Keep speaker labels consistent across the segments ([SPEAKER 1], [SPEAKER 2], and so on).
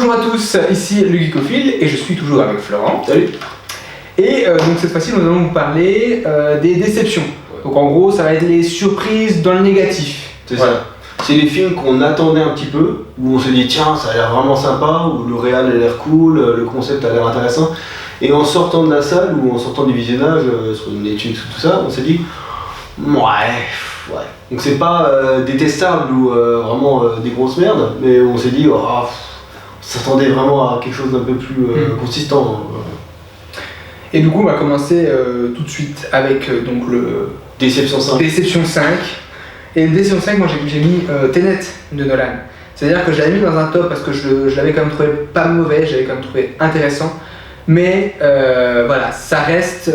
[SPEAKER 1] Bonjour à tous, ici le Geekophile et je suis toujours avec Florent.
[SPEAKER 2] Salut.
[SPEAKER 1] Et donc cette fois-ci nous allons vous parler des déceptions. Donc en gros ça va être les surprises dans le négatif.
[SPEAKER 2] C'est ça. C'est les films qu'on attendait un petit peu, où on se dit tiens ça a l'air vraiment sympa, où le réal a l'air cool, le concept a l'air intéressant. Et en sortant de la salle ou en sortant du visionnage sur Netflix ou tout ça, on s'est dit ouais. Donc c'est pas détestable ou vraiment des grosses merdes, mais on s'est dit on s'attendait vraiment à quelque chose d'un peu plus consistant.
[SPEAKER 1] Et du coup on va commencer tout de suite avec donc le
[SPEAKER 2] Déception 5.
[SPEAKER 1] Déception 5. Et le Déception 5, moi j'ai mis Tenet de Nolan. C'est-à-dire que je l'avais mis dans un top parce que je l'avais quand même trouvé pas mauvais, j'avais quand même trouvé intéressant. Mais voilà, ça reste,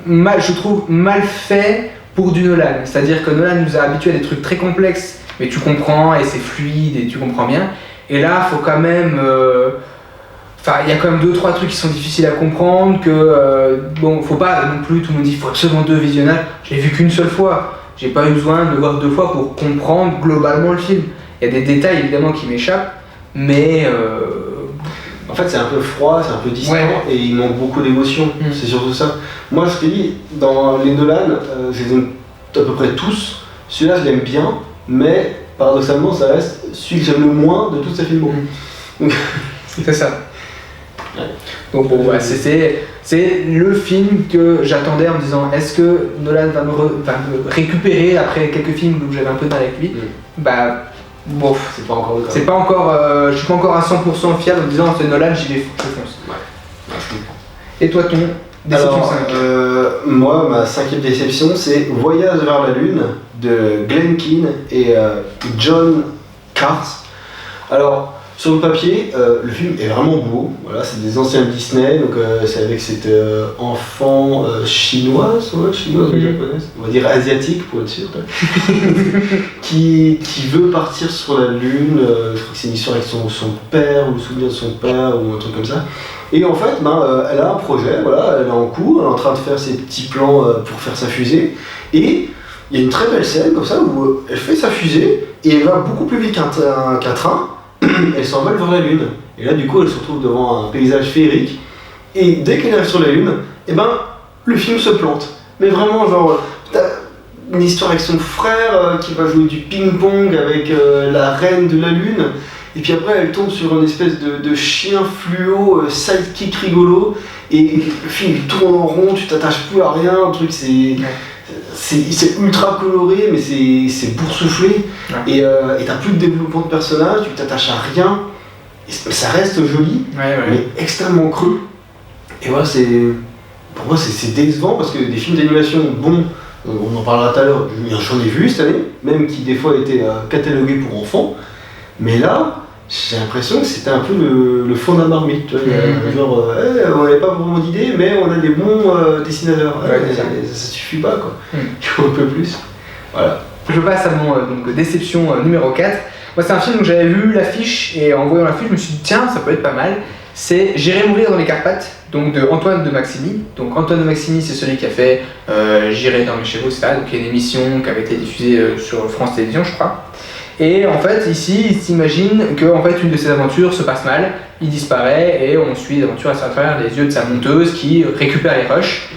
[SPEAKER 1] je trouve, mal fait pour du Nolan. C'est-à-dire que Nolan nous a habitués à des trucs très complexes, mais tu comprends et c'est fluide et tu comprends bien. Et là, faut quand même... il y a quand même 2-3 trucs qui sont difficiles à comprendre, faut pas non plus, tout le monde dit, faut absolument 2 visionnages. Je l'ai vu qu'une seule fois. J'ai pas eu besoin de le voir 2 fois pour comprendre globalement le film. Il y a des détails évidemment qui m'échappent, mais...
[SPEAKER 2] En fait, c'est un peu froid, c'est un peu distant et il manque beaucoup d'émotions. C'est surtout ça. Moi, je t'ai dit, dans les Nolan, je les aime à peu près tous. Celui-là, je l'aime bien, mais paradoxalement, ça reste celui que j'aime le moins de tous ces films.
[SPEAKER 1] C'est ça. Ouais. Donc bon, c'est le film que j'attendais en me disant est-ce que Nolan va me récupérer après quelques films où j'avais un peu de mal avec lui. Bon,
[SPEAKER 2] c'est pas encore le cas.
[SPEAKER 1] C'est pas encore, je suis pas encore à 100% fiable en me disant c'est Nolan, j'y vais, je fonce.
[SPEAKER 2] Ouais, je comprends.
[SPEAKER 1] Et toi, ton déception 5
[SPEAKER 2] moi, ma 5e déception, c'est Voyage vers la Lune de Glenn Keane et John Cart. Alors, sur le papier, le film est vraiment beau. Voilà, c'est des anciens Disney, donc c'est avec cette enfant chinoise ou japonaise, on va dire asiatique pour être sûr, qui veut partir sur la Lune. Je crois que c'est une histoire avec son père ou le souvenir de son père ou un truc comme ça. Et en fait, elle a un projet, voilà, elle est en cours, elle est en train de faire ses petits plans pour faire sa fusée. Et il y a une très belle scène comme ça où elle fait sa fusée et elle va beaucoup plus vite qu'un train. Elle s'envole vers la Lune. Et là, du coup, elle se retrouve devant un paysage féerique. Et dès qu'elle arrive sur la Lune, le film se plante. Mais vraiment, genre, t'as une histoire avec son frère qui va jouer du ping-pong avec la reine de la Lune. Et puis après, elle tombe sur une espèce de chien fluo, sidekick rigolo. Et le film tourne en rond, tu t'attaches plus à rien. Le truc, c'est ultra coloré, mais c'est boursouflé. Et t'as plus de développement de personnage, tu t'attaches à rien. Et ça reste joli, mais extrêmement creux. Et voilà, pour moi, c'est décevant parce que des films d'animation, on en parlera tout à l'heure, j'en ai vu cette année, même qui des fois étaient catalogués pour enfants. Mais là, j'ai l'impression que c'était un peu le fond d'un marmite, tu vois, genre on n'avait pas vraiment d'idées, mais on a des bons dessinateurs, ça suffit pas quoi, il faut un peu plus, voilà.
[SPEAKER 1] Je passe à mon déception numéro 4. Moi c'est un film où j'avais vu l'affiche et en voyant l'affiche je me suis dit tiens ça peut être pas mal, c'est J'irai mourir dans les Carpates, donc de Antoine de Maximi. Donc Antoine de Maximi c'est celui qui a fait J'irai dormir chez vous, donc il y a une émission qui avait été diffusée sur France Télévisions je crois. Et en fait, ici, il s'imagine qu'en fait, une de ses aventures se passe mal, il disparaît et on suit l'aventure à travers les yeux de sa monteuse qui récupère les rushs.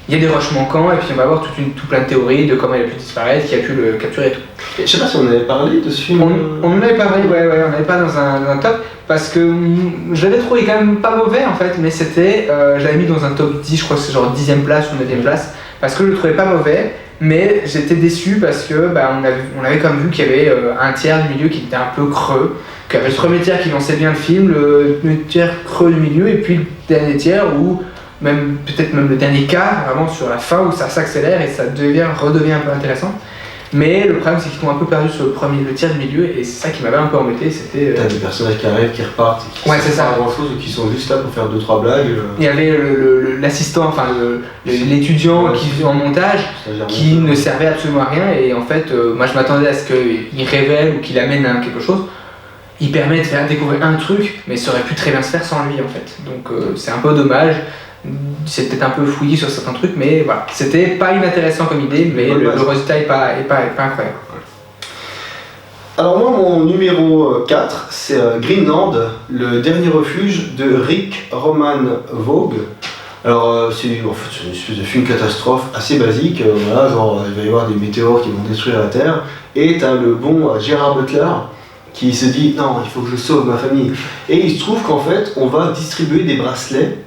[SPEAKER 1] Il y a des rushs manquants et puis on va avoir tout plein de théories de comment il a pu disparaître, qui a pu le capturer et tout.
[SPEAKER 2] Je sais pas si on avait parlé de ce film.
[SPEAKER 1] On en avait parlé, on n'avait pas dans un top parce que je l'avais trouvé quand même pas mauvais en fait, mais c'était, je l'avais mis dans un top 10, je crois que c'est genre 10ème place ou 9ème place, parce que je le trouvais pas mauvais. Mais j'étais déçu parce que on avait quand même vu qu'il y avait un tiers du milieu qui était un peu creux, qu'il y avait le premier tiers qui lançait bien le film, le tiers creux du milieu, et puis le dernier tiers où peut-être même le dernier quart, vraiment sur la fin où ça s'accélère et ça redevient un peu intéressant. Mais le problème c'est qu'ils sont un peu perdus sur le tiers du milieu et c'est ça qui m'avait un peu embêté. C'était
[SPEAKER 2] t'as des personnages qui arrivent, qui repartent, qui ne savent pas grand chose ou qui sont juste là pour faire 2-3 blagues.
[SPEAKER 1] Il y avait l'assistant, l'étudiant qui faisait en montage, qui ne servait absolument à rien et en fait moi je m'attendais à ce qu'il révèle ou qu'il amène à quelque chose. Il permet de faire découvrir un truc mais ça aurait pu très bien se faire sans lui en fait. Donc c'est un peu dommage. C'est peut-être un peu fouillé sur certains trucs, mais voilà, c'était pas inintéressant comme idée, mais le résultat est pas incroyable.
[SPEAKER 2] Alors moi, mon numéro 4, c'est Greenland, le dernier refuge de Rick Roman Vogue. Alors c'est une espèce de film catastrophe assez basique, voilà, genre il va y avoir des météores qui vont détruire la Terre, et t'as le bon Gerard Butler qui se dit non, il faut que je sauve ma famille. Et il se trouve qu'en fait, on va distribuer des bracelets.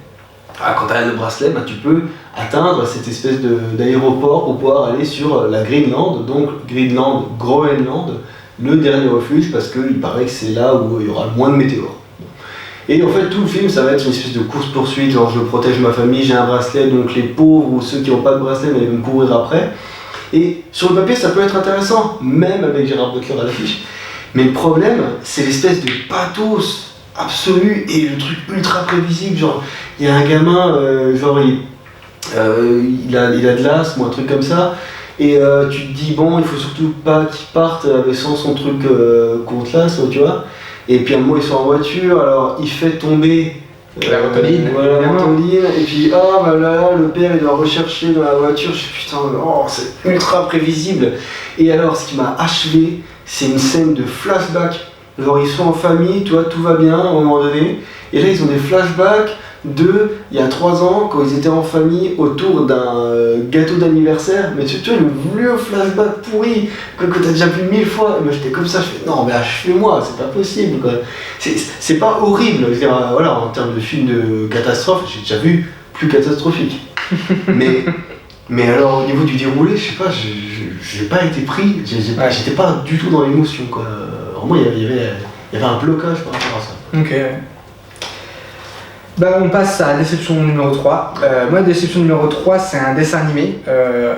[SPEAKER 2] Quand tu as le bracelet, tu peux atteindre cette espèce d'aéroport pour pouvoir aller sur la Greenland, donc Greenland, Groenland, le dernier refuge, parce qu'il paraît que c'est là où il y aura le moins de météores. Et en fait, tout le film, ça va être une espèce de course-poursuite, genre je protège ma famille, j'ai un bracelet, donc les pauvres ou ceux qui n'ont pas de bracelet, mais ils vont me courir après. Et sur le papier, ça peut être intéressant, même avec Gerard Butler à l'affiche. Mais le problème, c'est l'espèce de pathos absolu et le truc ultra prévisible. Genre, il y a un gamin, genre il a de l'asthme ou un truc comme ça, et tu te dis, bon, il faut surtout pas qu'il parte sans son truc contre l'asthme, tu vois. Et puis à un moment, ils sont en voiture, alors il fait tomber
[SPEAKER 1] la Ventoline,
[SPEAKER 2] voilà, la Ventoline, et puis là, le père il doit rechercher dans la voiture. Je suis putain, c'est ultra prévisible. Et alors, ce qui m'a achevé, c'est une scène de flashback. Genre ils sont en famille, tu vois, tout va bien à un moment donné, et là ils ont des flashbacks de il y a 3 ans quand ils étaient en famille autour d'un gâteau d'anniversaire, mais tu vois le vieux flashback pourri que t'as déjà vu 1000 fois. Et moi j'étais comme ça, je fais non mais achevez-moi, c'est pas possible quoi. C'est pas horrible, je veux dire, voilà, en termes de film de catastrophe, j'ai déjà vu plus catastrophique. mais alors au niveau du déroulé, je sais pas, j'ai pas été pris, j'étais pas du tout dans l'émotion quoi. Vraiment il y avait un blocage par rapport à ça.
[SPEAKER 1] Ok. On passe à déception numéro 3. Moi, déception numéro 3, c'est un dessin animé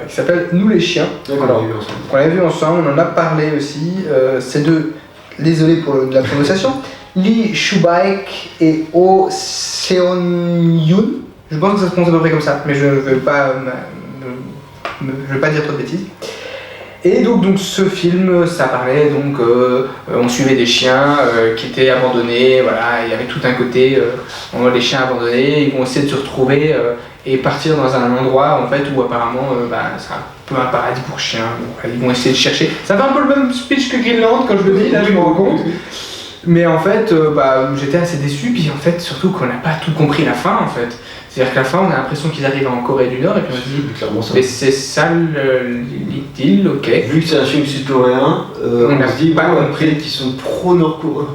[SPEAKER 1] qui s'appelle Nous les chiens. On l'a vu ensemble, on en a parlé aussi. C'est désolé pour la prononciation, Lee Shubaek et Oh Seon-yoon. Je pense que ça se prononce à peu près comme ça, mais je ne veux pas dire trop de bêtises. Et donc ce film, ça parlait donc, on suivait des chiens qui étaient abandonnés, voilà, il y avait tout un côté, les chiens abandonnés, ils vont essayer de se retrouver et partir dans un endroit en fait où apparemment c'est un peu un paradis pour chiens, donc, ils vont essayer de chercher. Ça fait un peu le même speech que Greenland quand je le dis, là je me rends compte. Mais en fait, j'étais assez déçu, puis en fait surtout qu'on n'a pas tout compris la fin en fait. C'est-à-dire qu'à la fin, on a l'impression qu'ils arrivent en Corée du Nord et puis on se dit, mais c'est ça l'île, ok.
[SPEAKER 2] Vu que c'est un film sud-coréen,
[SPEAKER 1] on n'a pas compris
[SPEAKER 2] qu'ils sont pro-nord-coréens.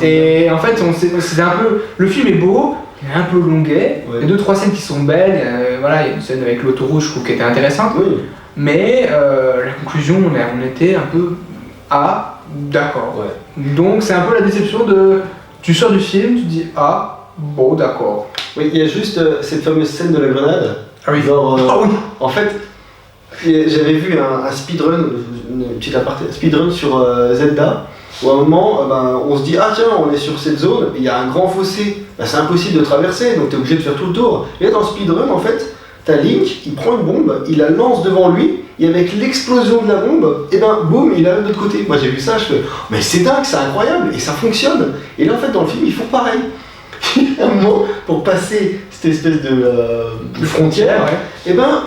[SPEAKER 1] Et en fait, c'est un peu, le film est beau, il est un peu longuet, il y a 2-3 scènes qui sont belles, voilà, il y a une scène avec l'autoroute, je trouve qu'elle était intéressante, mais la conclusion, on était un peu d'accord. Donc c'est un peu la déception de, tu sors du film, tu te dis bon d'accord.
[SPEAKER 2] Oui, il y a juste cette fameuse scène de la grenade.
[SPEAKER 1] Ah oui.
[SPEAKER 2] Genre, en fait, j'avais vu un speedrun, une petite aparté, speedrun sur Zelda, où à un moment, on se dit tiens, on est sur cette zone, il y a un grand fossé, c'est impossible de traverser, donc tu es obligé de faire tout le tour. Et là dans le speedrun, en fait, t'as Link, il prend une bombe, il la lance devant lui, et avec l'explosion de la bombe, et boum, il arrive de l'autre côté. Moi j'ai vu ça, je fais mais c'est dingue, c'est incroyable, et ça fonctionne. Et là en fait dans le film, ils font pareil. À un moment, pour passer cette espèce de frontière, et voilà,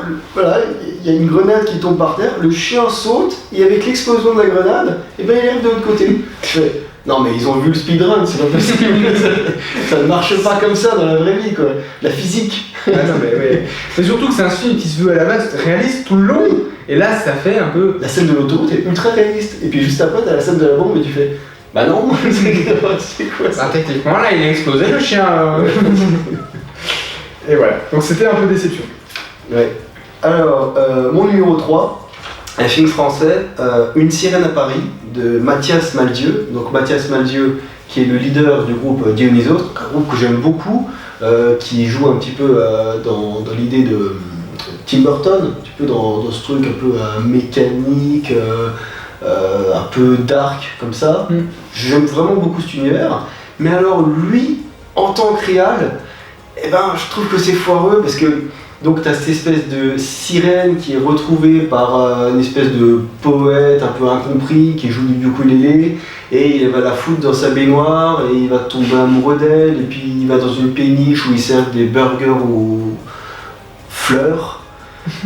[SPEAKER 2] il y a une grenade qui tombe par terre, le chien saute, et avec l'explosion de la grenade, il arrive de l'autre côté. Non mais ils ont vu le speedrun, c'est pas possible. Ça ne marche pas comme ça dans la vraie vie quoi. La physique.
[SPEAKER 1] Non, mais surtout que c'est un film qui se veut à la base réaliste tout le long, et là ça fait un peu...
[SPEAKER 2] La scène de l'autoroute est ultra réaliste, et puis juste après t'as la scène de la bombe et tu fais... Bah non, c'est quoi ça?
[SPEAKER 1] Techniquement là il a explosé le chien. Et voilà, donc c'était un peu déception.
[SPEAKER 2] Ouais. Alors, mon numéro 3, un film français, Une sirène à Paris, de Mathias Maldieu. Donc Mathias Maldieu, qui est le leader du groupe Dionysos, un groupe que j'aime beaucoup, qui joue un petit peu dans l'idée de Tim Burton, un petit peu dans ce truc un peu mécanique, un peu dark comme ça. J'aime vraiment beaucoup cet univers, mais alors lui, en tant que réal, je trouve que c'est foireux parce que donc t'as cette espèce de sirène qui est retrouvée par une espèce de poète un peu incompris qui joue du ukulélé, et il va la foutre dans sa baignoire et il va tomber amoureux d'elle, et puis il va dans une péniche où ils servent des burgers aux fleurs.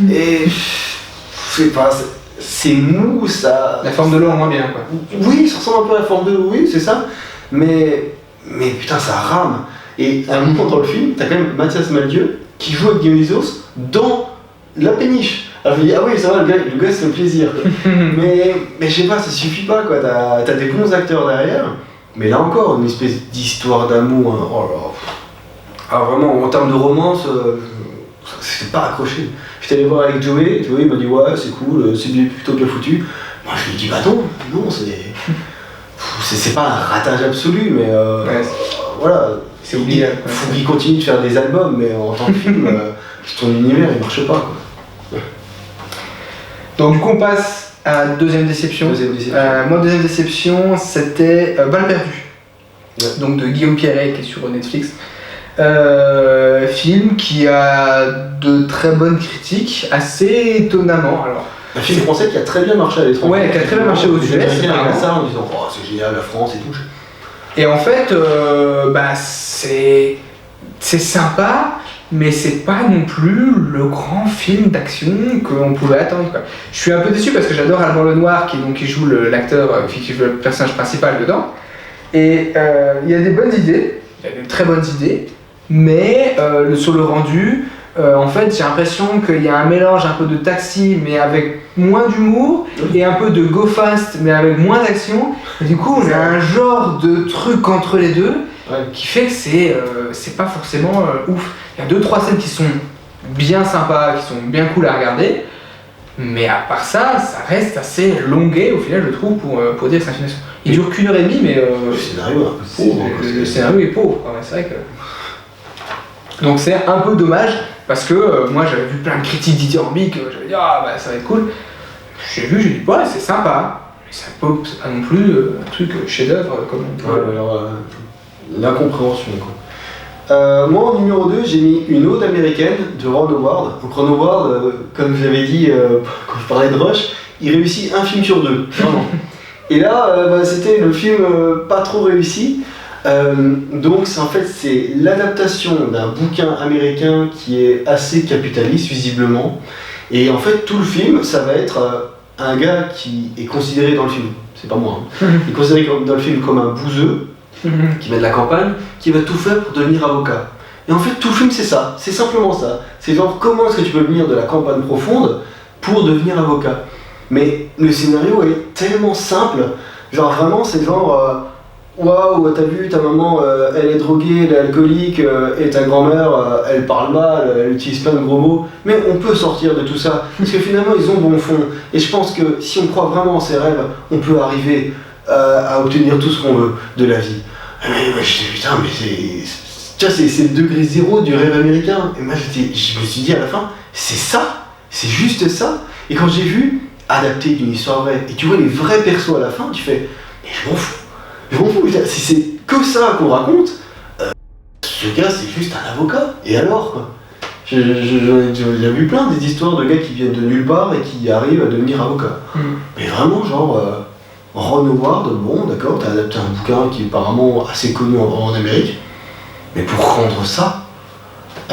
[SPEAKER 2] Et je sais pas, c'est mou, ça...
[SPEAKER 1] La forme de l'eau en moins bien, quoi.
[SPEAKER 2] Oui, ça ressemble un peu à la forme de l'eau, oui, c'est ça. Mais putain, ça rame. Et à un moment dans le film, t'as quand même Mathias Maldieu qui joue avec Dionysos dans la péniche. Alors je me dis, ah oui, ça va, le gars c'est le plaisir. mais je sais pas, ça suffit pas, quoi. T'as des bons acteurs derrière, mais là encore, une espèce d'histoire d'amour. Hein. Oh là. Alors vraiment, en termes de romance, c'est pas accroché. J'étais allé voir avec Joey il m'a dit, ouais, c'est cool, c'est plutôt bien foutu. Moi je lui dis, bah non, c'est pas un ratage absolu, mais voilà.
[SPEAKER 1] C'est oubliable.
[SPEAKER 2] Il faut qu'il continue de faire des albums, mais en tant que film, ton univers il marche pas, quoi.
[SPEAKER 1] Donc du coup on passe à deuxième déception. Moi deuxième déception c'était Balle perdue.
[SPEAKER 2] Ouais.
[SPEAKER 1] Donc de Guillaume Pierret qui est sur Netflix. Film qui a de très bonnes critiques, assez étonnamment. Alors,
[SPEAKER 2] un film français qui a très bien marché à l'étranger.
[SPEAKER 1] Ouais, qui a très bien marché aux US.
[SPEAKER 2] Américains regardent ça en disant oh, c'est génial, la France et tout.
[SPEAKER 1] Et en fait, c'est sympa, mais c'est pas non plus le grand film d'action qu'on pouvait attendre, quoi. Je suis un peu déçu parce que j'adore Alban Lenoir qui joue l'acteur, qui joue le personnage principal dedans. Et il y a des bonnes idées, il y a de très bonnes idées, mais sur le rendu, en fait j'ai l'impression qu'il y a un mélange un peu de Taxi mais avec moins d'humour et un peu de Go Fast mais avec moins d'action. Et du coup on a un genre de truc entre les deux qui fait que c'est pas forcément ouf. Il y a 2-3 scènes qui sont bien sympas, qui sont bien cool à regarder, mais à part ça, ça reste assez longué au final je trouve pour dire que c'est un film d'action. Il dure qu'1 heure et demie, mais
[SPEAKER 2] le scénario est un peu pauvre.
[SPEAKER 1] Le scénario est pauvre, quoi. C'est vrai que... Donc c'est un peu dommage, parce que moi j'avais vu plein de critiques dithyrambiques, j'avais dit ah bah ça va être cool. J'ai dit ouais c'est sympa, mais c'est pas non plus un truc chef-d'œuvre comme on peut.
[SPEAKER 2] Ouais, alors l'incompréhension, quoi. Moi en numéro 2, j'ai mis Une ode américaine de Ron Howard. Donc Ron Howard, comme je l'avais dit quand je parlais de Rush, il réussit un film sur 2, vraiment. Et là, c'était le film pas trop réussi. Donc c'est l'adaptation d'un bouquin américain qui est assez capitaliste visiblement. Et en fait tout le film, ça va être un gars qui est considéré dans le film, c'est pas moi, hein, il est considéré dans le film comme un bouseux, qui vient de la campagne, qui va tout faire pour devenir avocat. Et en fait tout le film c'est ça, c'est simplement ça. C'est genre comment est-ce que tu peux venir de la campagne profonde pour devenir avocat. Mais le scénario est tellement simple, genre vraiment c'est genre waouh, t'as vu ta maman, elle est droguée, elle est alcoolique, et ta grand-mère, elle parle mal, elle utilise plein de gros mots, mais on peut sortir de tout ça, parce que finalement ils ont bon fond, et je pense que si on croit vraiment en ses rêves, on peut arriver à obtenir tout ce qu'on veut de la vie. Mais je me dis putain, mais c'est le degré zéro du rêve américain, et moi je me suis dit à la fin, c'est ça, c'est juste ça, et quand j'ai vu adapté d'une histoire vraie, et tu vois les vrais persos à la fin, tu fais, mais je m'en fous, si c'est que ça qu'on raconte, ce gars c'est juste un avocat, et alors quoi. J'ai vu plein des histoires de gars qui viennent de nulle part et qui arrivent à devenir avocat. Mais vraiment genre, Ron Howard, bon d'accord, t'as adapté un bouquin qui est apparemment assez connu en Amérique, mais pour rendre ça,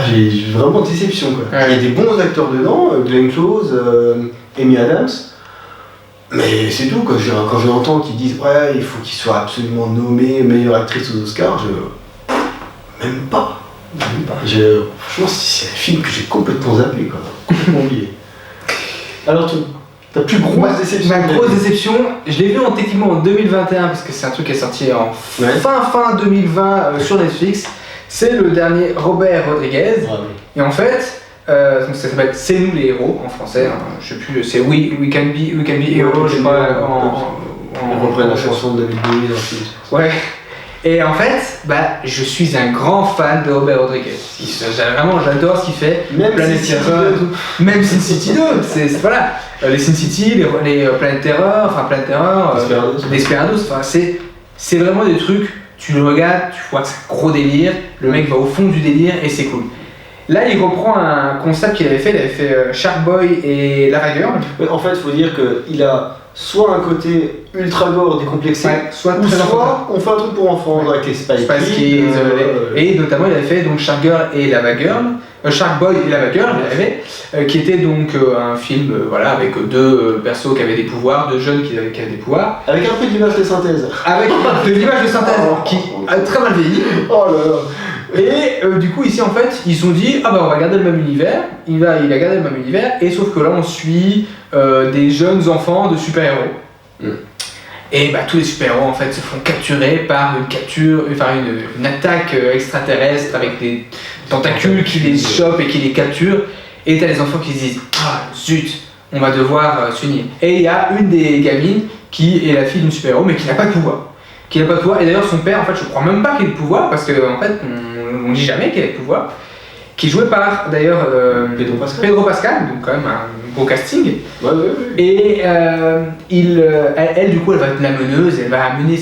[SPEAKER 2] j'ai vraiment déception quoi. Il y a des bons acteurs dedans, Glenn Close, Amy Adams, mais c'est tout, quand je l'entends qu'ils disent ouais, il faut qu'il soit absolument nommé meilleure actrice aux Oscars, même pas. Franchement, c'est un film que j'ai complètement zappé, quoi. Complètement oublié. Alors, ta plus grosse déception?
[SPEAKER 1] Ma grosse déception, je l'ai vu techniquement en 2021, parce que c'est un truc qui est sorti en fin 2020 sur Netflix. C'est le dernier Robert Rodriguez. Ah, oui. Et en fait, donc ça s'appelle C'est nous les héros en français, hein, je sais plus, c'est We Can Be Heroes, je crois,
[SPEAKER 2] on reprend la chanson de David Bowie dans le film.
[SPEAKER 1] Ouais. Et en fait, je suis un grand fan de Robert Rodriguez. J'adore ce qu'il fait.
[SPEAKER 2] Même
[SPEAKER 1] Planet Terror, même Sin City 2. Voilà. Les Sin City, les Planet Terror, Desperados. Enfin, c'est vraiment des trucs. Tu le regardes, tu vois que c'est un gros délire. Le mec va au fond du délire et c'est cool. Là, il reprend un concept qu'il avait fait. Il avait fait Shark Boy et Lava Girl.
[SPEAKER 2] Mais en fait, il faut dire qu'il a soit un côté ultra gore décomplexé,
[SPEAKER 1] soit
[SPEAKER 2] ou
[SPEAKER 1] très
[SPEAKER 2] soit on fait un truc pour enfants avec les Spy
[SPEAKER 1] Kids. Et notamment, il avait fait donc Shark Girl et Lava Girl. Shark Boy et Lava Girl, il avait, qui était donc un film voilà, avec deux persos qui avaient des pouvoirs, deux jeunes qui avaient des pouvoirs.
[SPEAKER 2] Avec un peu d'image de synthèse.
[SPEAKER 1] Avec de l'image de synthèse qui a très mal vieilli.
[SPEAKER 2] Oh là là.
[SPEAKER 1] Et du coup, ici en fait, ils se sont dit ah bah on va garder le même univers. Il a gardé le même univers, et sauf que là on suit des jeunes enfants de super-héros. Et bah, tous les super-héros en fait se font capturer par une attaque extraterrestre avec des tentacules qui les chopent et qui les capturent. Et t'as les enfants qui se disent ah zut, on va devoir s'unir. Et il y a une des gamines qui est la fille d'une super-héros mais qui n'a pas de pouvoir. Et d'ailleurs son père en fait je crois même pas qu'il ait de pouvoir parce qu'en fait on dit jamais qu'il a de pouvoir. Qui est joué par d'ailleurs Pedro Pascal, donc quand même un gros casting.
[SPEAKER 2] Ouais.
[SPEAKER 1] Et elle du coup elle va être la meneuse, elle va amener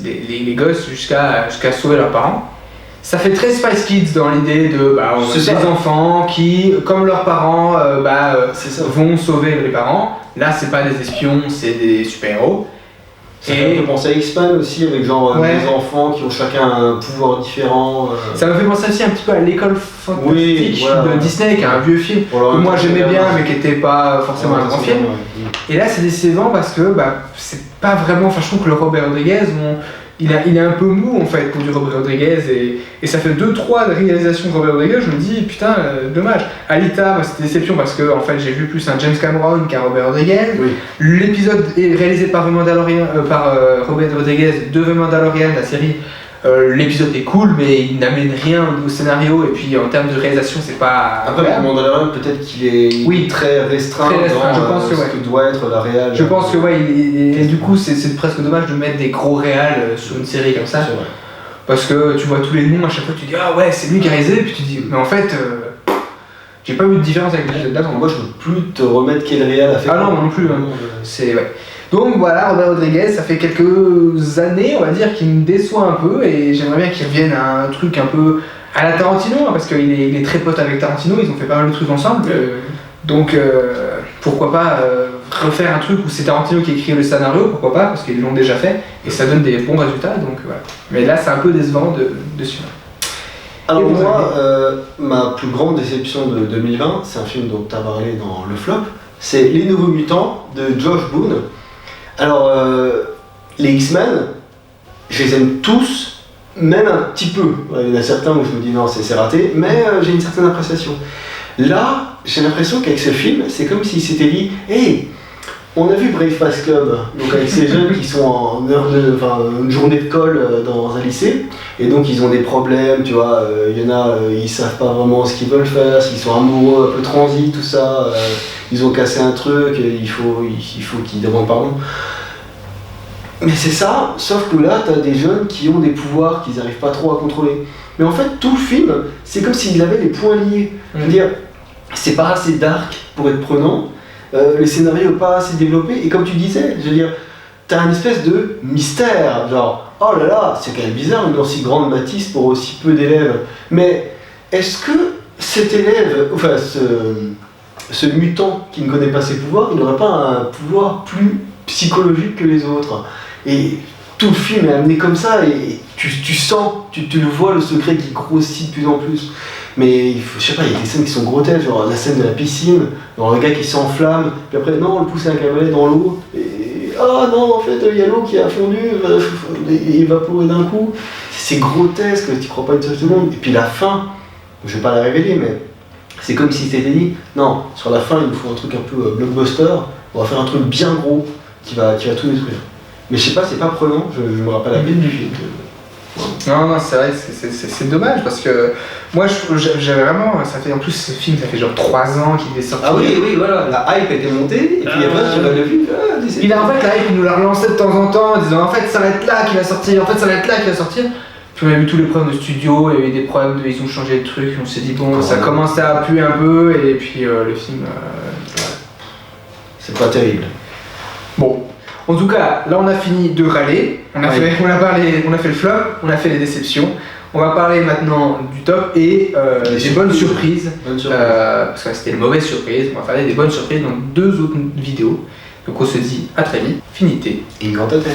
[SPEAKER 1] les gosses jusqu'à sauver leurs parents. Ça fait très Spice Kids dans l'idée de des enfants qui, comme leurs parents, vont sauver les parents. Là c'est pas des espions, c'est des super-héros.
[SPEAKER 2] Ça me fait penser à X-Men aussi, avec genre des enfants qui ont chacun un pouvoir différent.
[SPEAKER 1] Ça me fait penser aussi un petit peu à l'école fantastique de Disney, qui est un vieux film que moi j'aimais bien, mais qui n'était pas forcément un grand film. Et là c'est décevant parce que c'est pas vraiment. Enfin, je trouve que le Robert Rodriguez, il est un peu mou en fait pour du Robert Rodriguez, et ça fait 2-3 réalisations de Robert Rodriguez, je me dis putain, dommage. Alita, moi c'était déception parce que en fait j'ai vu plus un James Cameron qu'un Robert Rodriguez. L'épisode est réalisé par Robert Rodriguez de The Mandalorian, la série. L'épisode est cool, mais il n'amène rien au scénario, et puis en termes de réalisation c'est pas...
[SPEAKER 2] Après le Mandalorian, peut-être qu'il est très restreint dans
[SPEAKER 1] je pense
[SPEAKER 2] ce que doit être la réal.
[SPEAKER 1] Je pense que et du coup c'est presque dommage de mettre des gros réals sur une série comme ça.
[SPEAKER 2] C'est vrai.
[SPEAKER 1] Parce que tu vois tous les noms, à chaque fois tu dis ah ouais c'est lui qui a réalisé, puis tu dis mais en fait j'ai pas vu de différence avec l'épisode d'avant.
[SPEAKER 2] Moi je peux plus te remettre quel réal a fait.
[SPEAKER 1] Ah non, moi non plus. C'est Donc voilà, Robert Rodriguez, ça fait quelques années, on va dire, qu'il me déçoit un peu, et j'aimerais bien qu'il revienne à un truc un peu à la Tarantino, parce qu'il est très pote avec Tarantino, ils ont fait pas mal de trucs ensemble. Donc pourquoi pas refaire un truc où c'est Tarantino qui écrit le scénario, pourquoi pas, parce qu'ils l'ont déjà fait, et ça donne des bons résultats, donc voilà. Mais là c'est un peu décevant dessus.
[SPEAKER 2] Alors moi, ma plus grande déception de 2020, c'est un film dont tu as parlé dans le flop, c'est Les Nouveaux Mutants de Josh Boone. Alors, les X-Men, je les aime tous, même un petit peu. Il y en a certains où je me dis non, c'est raté, mais j'ai une certaine appréciation. Là, j'ai l'impression qu'avec ce film, c'est comme s'il s'était dit hey, on a vu Brave Pass Club, donc avec ces jeunes qui sont en une journée de colle dans un lycée, et donc ils ont des problèmes, tu vois, il y en a, ils savent pas vraiment ce qu'ils veulent faire, s'ils sont amoureux, un peu transis, tout ça, ils ont cassé un truc, il faut qu'ils demandent pardon. Mais c'est ça, sauf que là, t'as des jeunes qui ont des pouvoirs qu'ils n'arrivent pas trop à contrôler. Mais en fait, tout le film, c'est comme s'il avait les poings liés. Je veux dire, c'est pas assez dark pour être prenant, le scénario n'est pas assez développé, et comme tu disais, je veux dire, t'as une espèce de mystère, genre, oh là là, c'est quand même bizarre une aussi grande Matisse pour aussi peu d'élèves. Mais est-ce que cet élève, enfin ce mutant qui ne connaît pas ses pouvoirs, il n'aurait pas un pouvoir plus psychologique que les autres? Et tout le film est amené comme ça, et tu sens, tu le vois, le secret qui grossit de plus en plus. Mais je sais pas, il y a des scènes qui sont grotesques, genre la scène de la piscine, genre le gars qui s'enflamme, puis après non, on le pousse à un cavalier dans l'eau, et ah non, en fait il y a l'eau qui a fondu, et évaporé d'un coup. C'est grotesque, tu crois pas une seule seconde. Et puis la fin, je vais pas la révéler, mais c'est comme si c'était dit, non, sur la fin il nous faut un truc un peu blockbuster, on va faire un truc bien gros qui va tout détruire. Mais je sais pas, c'est pas prenant, je me rappelle la peine du film.
[SPEAKER 1] Non, c'est vrai, c'est dommage parce que moi j'avais vraiment. Ça fait en plus ce film, ça fait genre 3 ans qu'il est sorti.
[SPEAKER 2] Ah oui, voilà, la hype était montée, et puis après j'avais vu.
[SPEAKER 1] Il a en fait la hype, il nous la relançait de temps en temps en disant en fait ça va être là qu'il va sortir, Puis on a vu tous les problèmes de studio, il y avait des problèmes ils ont changé de trucs, on s'est dit bon, ça commençait à puer un peu, et puis le film.
[SPEAKER 2] C'est pas terrible.
[SPEAKER 1] Bon. En tout cas, là on a fini de râler, on a fait le flop, on a fait les déceptions, On va parler maintenant du top et des bonnes surprises. Parce que c'était une mauvaise surprise. On va parler des bonnes surprises dans 2 autres vidéos. Donc on se dit à très vite. Finité.
[SPEAKER 2] Incantatem.